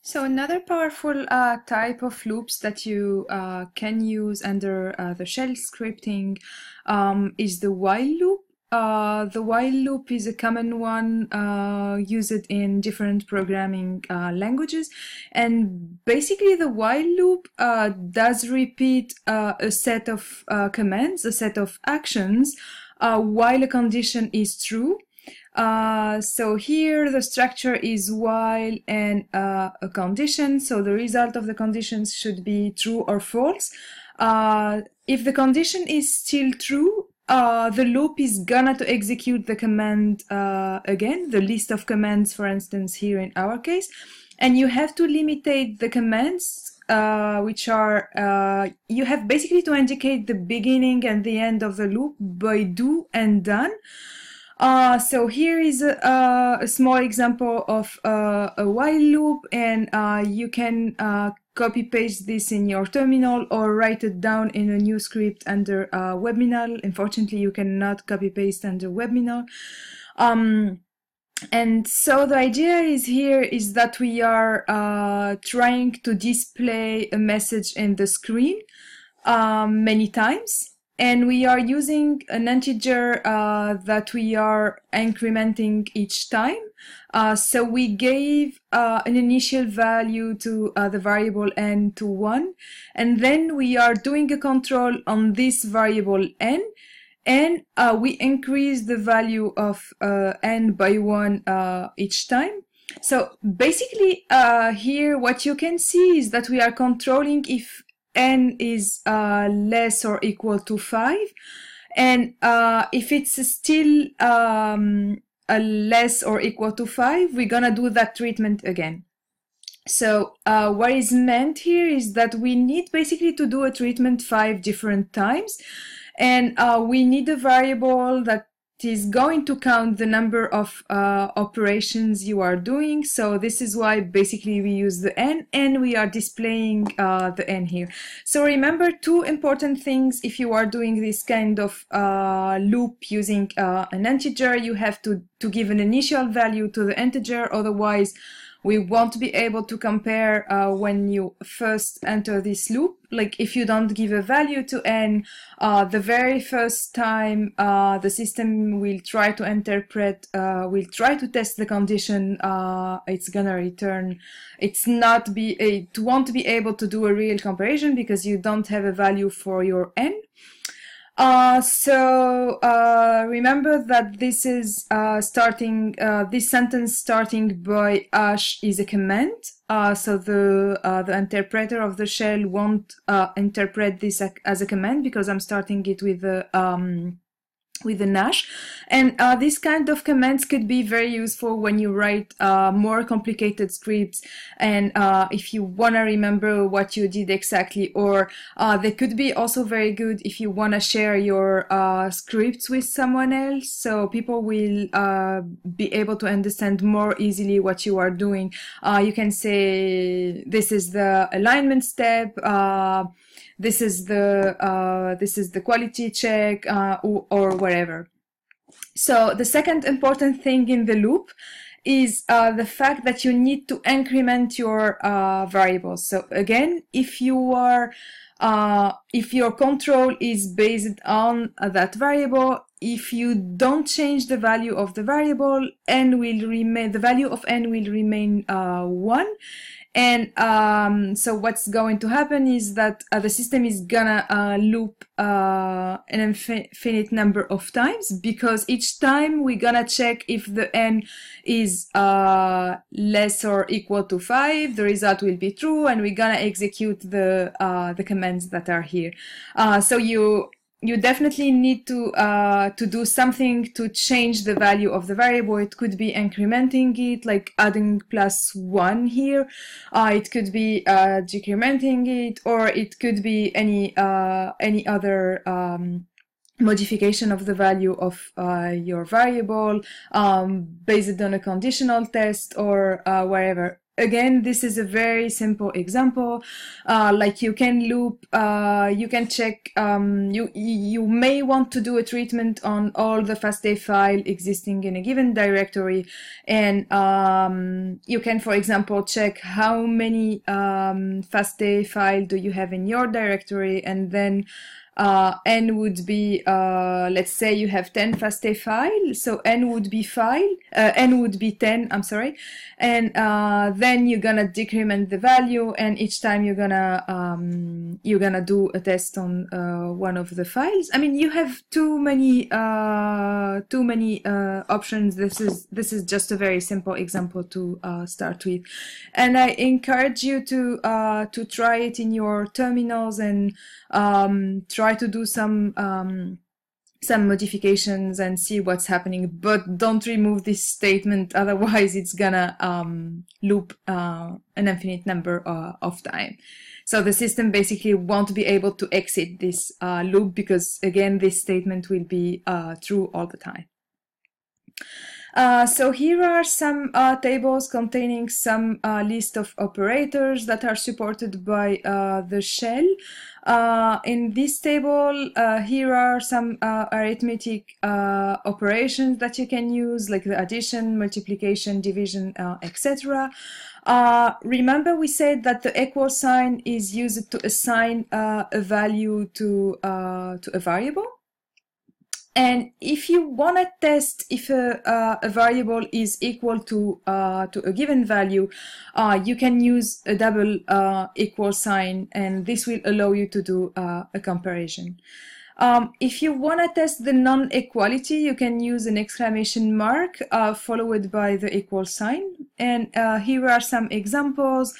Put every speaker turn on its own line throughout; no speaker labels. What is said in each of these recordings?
So another powerful type of loops that you can use under the shell scripting is the while loop. The while loop is a common one used in different programming languages, and basically the while loop does repeat a set of commands, a set of actions, while a condition is true. So here the structure is while and a condition, so the result of the conditions should be true or false. If the condition is still true, the loop is gonna to execute the command again, the list of commands, for instance, here in our case, and you have to limitate the commands, which are, you have basically to indicate the beginning and the end of the loop by do and done. So here is a small example of a while loop, and you can copy paste this in your terminal or write it down in a new script under Webminal. Unfortunately, you cannot copy paste under Webminal. And so the idea is here is that we are trying to display a message in the screen many times. And we are using an integer that we are incrementing each time. So we gave an initial value to the variable n to 1. And then we are doing a control on this variable n. And we increase the value of n by 1 each time. So basically here what you can see is that we are controlling if n is less or equal to 5, and if it's still less or equal to 5, we're gonna do that treatment again. So what is meant here is that we need basically to do a treatment 5 different times, and we need a variable that is going to count the number of operations you are doing. So this is why basically we use the n, and we are displaying the n here. So remember two important things. If you are doing this kind of loop using an integer, you have to give an initial value to the integer, otherwise we won't be able to compare when you first enter this loop. Like if you don't give a value to n, the very first time the system will try to interpret, will try to test the condition, it's gonna return. It won't be able to do a real comparison because you don't have a value for your n. Remember that this is this sentence starting by ash is a command. So the interpreter of the shell won't interpret this as a command because I'm starting it with the hash. And this kind of commands could be very useful when you write more complicated scripts, and if you want to remember what you did exactly, or they could be also very good if you want to share your scripts with someone else, so people will be able to understand more easily what you are doing. You can say this is the alignment step, this is the quality check, or whatever. So the second important thing in the loop is the fact that you need to increment your variables. So again, if your control is based on that variable, if you don't change the value of the variable, the value of n will remain 1. And so what's going to happen is that the system is gonna loop an infinite number of times, because each time we're gonna check if the n is less or equal to 5, the result will be true, and we're gonna execute the commands that are here. So you definitely need to do something to change the value of the variable. It could be incrementing it, like adding +1 here. It could be decrementing it, or it could be any other modification of the value of your variable based on a conditional test or wherever. Again, this is a very simple example. Like you can loop, you can check, you may want to do a treatment on all the FASTA file existing in a given directory. And you can, for example, check how many FASTA file do you have in your directory, and then n would be, let's say you have 10 FASTA files, so n would be 10, I'm sorry, and then you're gonna decrement the value, and each time you're gonna do a test on one of the files. I mean, you have too many options. This is just a very simple example to start with, and I encourage you to try it in your terminals and try to do some modifications and see what's happening, but don't remove this statement, otherwise it's gonna loop an infinite number of time. So the system basically won't be able to exit this loop, because again this statement will be true all the time. So here are some tables containing some list of operators that are supported by the shell. In this table, here are some arithmetic operations that you can use, like the addition, multiplication, division, etc. Remember we said that the equal sign is used to assign a value to a variable. And if you want to test if a variable is equal to a given value, you can use a double equal sign, and this will allow you to do a comparison. If you want to test the non-equality, you can use an exclamation mark followed by the equal sign. And here are some examples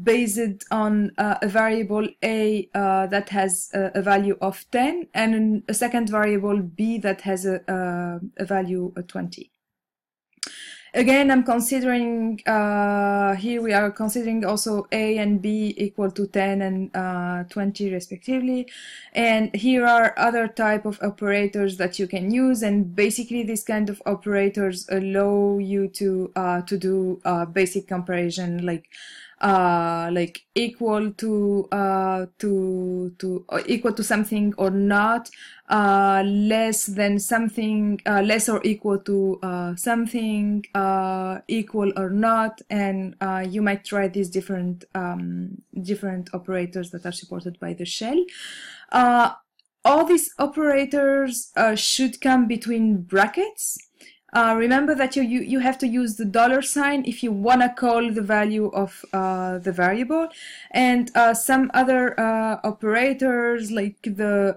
based on a variable a that has a value of 10 and a second variable b that has a value of 20. Again, I'm considering, here we are considering also a and b equal to 10 and 20 respectively. And here are other type of operators that you can use. And basically these kind of operators allow you to do basic comparison, like equal to equal to something or not, less than something, less or equal to something, equal or not, and you might try these different operators that are supported by the shell. All these operators should come between brackets. Remember that you have to use the $ if you want to call the value of the variable, and some other operators like the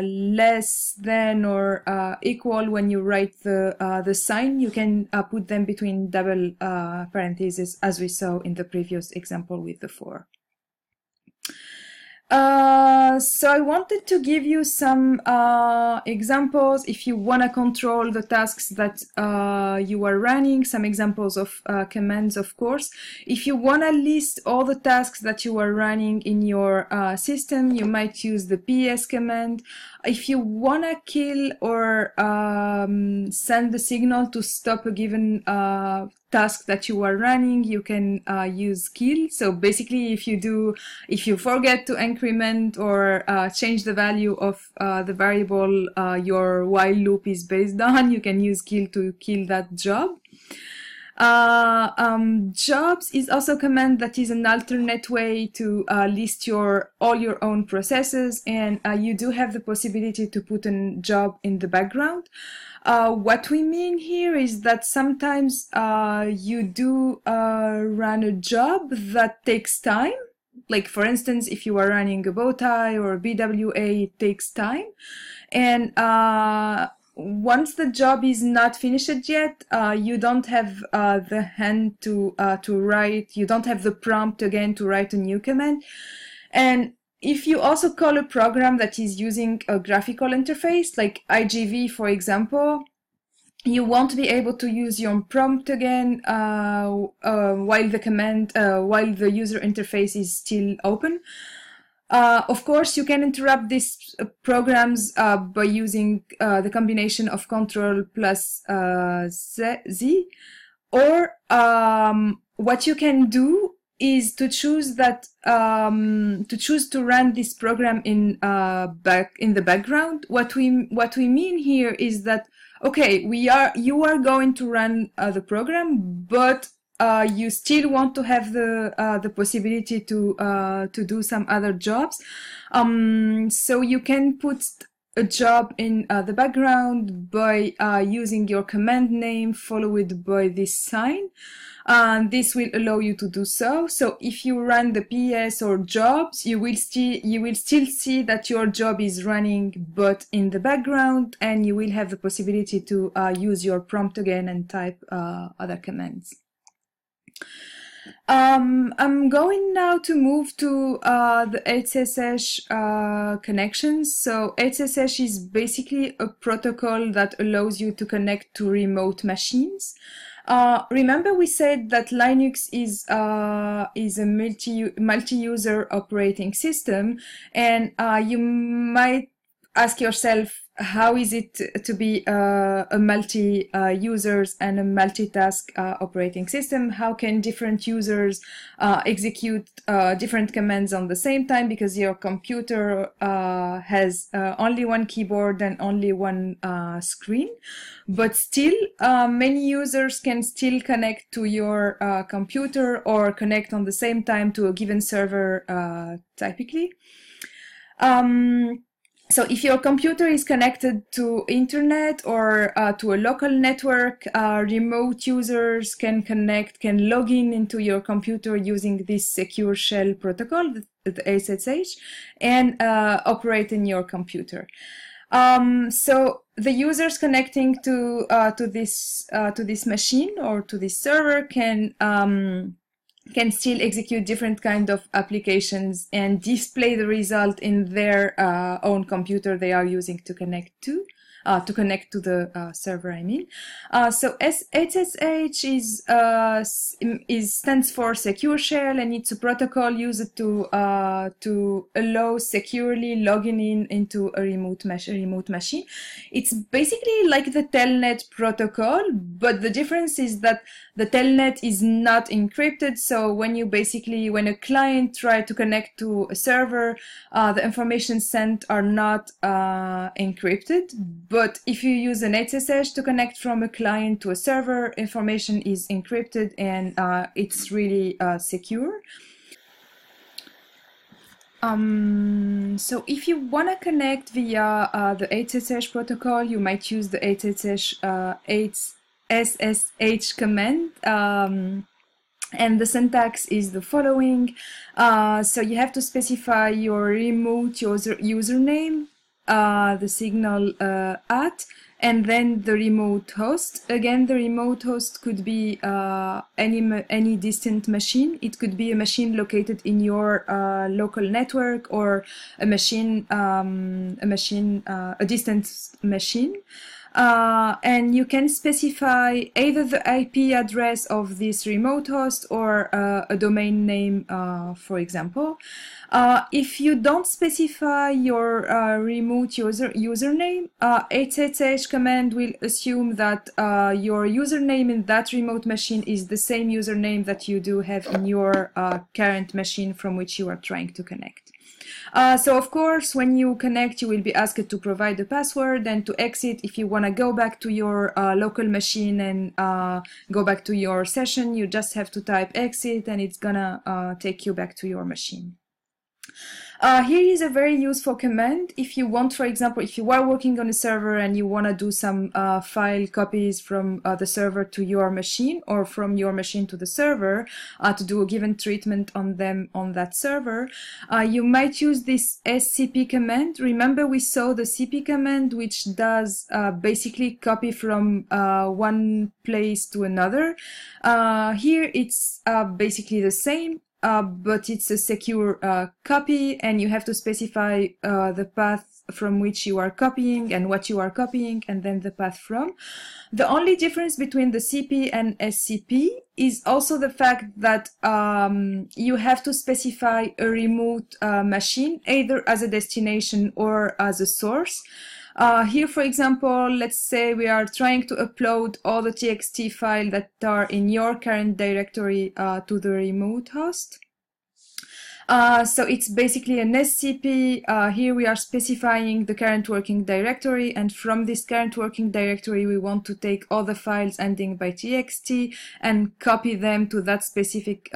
less than or equal. When you write the sign, you can put them between double parentheses, as we saw in the previous example with the for. So I wanted to give you some examples if you want to control the tasks that you are running, some examples of commands, of course. If you want to list all the tasks that you are running in your system, you might use the ps command. If you want to kill or send the signal to stop a given task that you are running, you can use kill. So basically, if you forget to increment or change the value of the variable your while loop is based on, you can use kill to kill that job. Jobs is also a command that is an alternate way to list all your own processes, and you do have the possibility to put a job in the background. What we mean here is that sometimes you do run a job that takes time. Like, for instance, if you are running a bow tie or a BWA, it takes time. And once the job is not finished yet, you don't have the hand to write, you don't have the prompt again to write a new command. And if you also call a program that is using a graphical interface, like IGV, for example, you won't be able to use your prompt again while the user interface is still open. Of course, you can interrupt these programs by using the combination of Control plus Z, or what you can do is to choose that to run this program in the background. What we mean here is that, okay, you are going to run the program, but you still want to have the possibility to do some other jobs. So you can put a job in the background by using your command name followed by this sign. And this will allow you to do so. So if you run the PS or jobs, you will still see that your job is running, but in the background, and you will have the possibility to use your prompt again and type other commands. I'm going now to move to the HSH connections. So HSH is basically a protocol that allows you to connect to remote machines. Remember we said that Linux is a multi-user operating system, and you might ask yourself, how is it to be a multi-users and a multitask operating system? How can different users execute different commands on the same time, because your computer has only one keyboard and only one screen? But still, many users can still connect to your computer or connect on the same time to a given server typically. So if your computer is connected to internet or to a local network, remote users can log in into your computer using this secure shell protocol, the SSH, and operate in your computer. So the users connecting to this machine or to this server can still execute different kind of applications and display the result in their own computer they are using to connect to the server, I mean. So SSH stands for Secure Shell, and it's a protocol used to allow securely logging into a remote machine. It's basically like the Telnet protocol, but the difference is that the Telnet is not encrypted. So when a client tries to connect to a server, the information sent are not encrypted. But if you use an SSH to connect from a client to a server, information is encrypted, and it's really secure. So if you want to connect via the SSH protocol, you might use the SSH command. And the syntax is the following. So you have to specify your remote username, the signal at, and then the remote host. Again, the remote host could be any distant machine. It could be a machine located in your local network, or a distant machine. And you can specify either the IP address of this remote host or a domain name, for example. If you don't specify your remote username, SSH command will assume that your username in that remote machine is the same username that you do have in your current machine from which you are trying to connect. So of course, when you connect, you will be asked to provide a password, and to exit, if you want to go back to your local machine and go back to your session, you just have to type exit, and it's gonna take you back to your machine. Here is a very useful command. If you want, for example, if you are working on a server and you want to do some file copies from the server to your machine, or from your machine to the server, to do a given treatment on them on that server, you might use this scp command. Remember, we saw the cp command, which does basically copy from one place to another. Here it's basically the same. But it's a secure copy, and you have to specify the path from which you are copying and what you are copying, and then the path from. The only difference between the CP and SCP is also the fact that you have to specify a remote machine, either as a destination or as a source. Here, for example, let's say we are trying to upload all the txt files that are in your current directory to the remote host. So it's basically an SCP. Here we are specifying the current working directory, and from this current working directory we want to take all the files ending by txt and copy them to that specific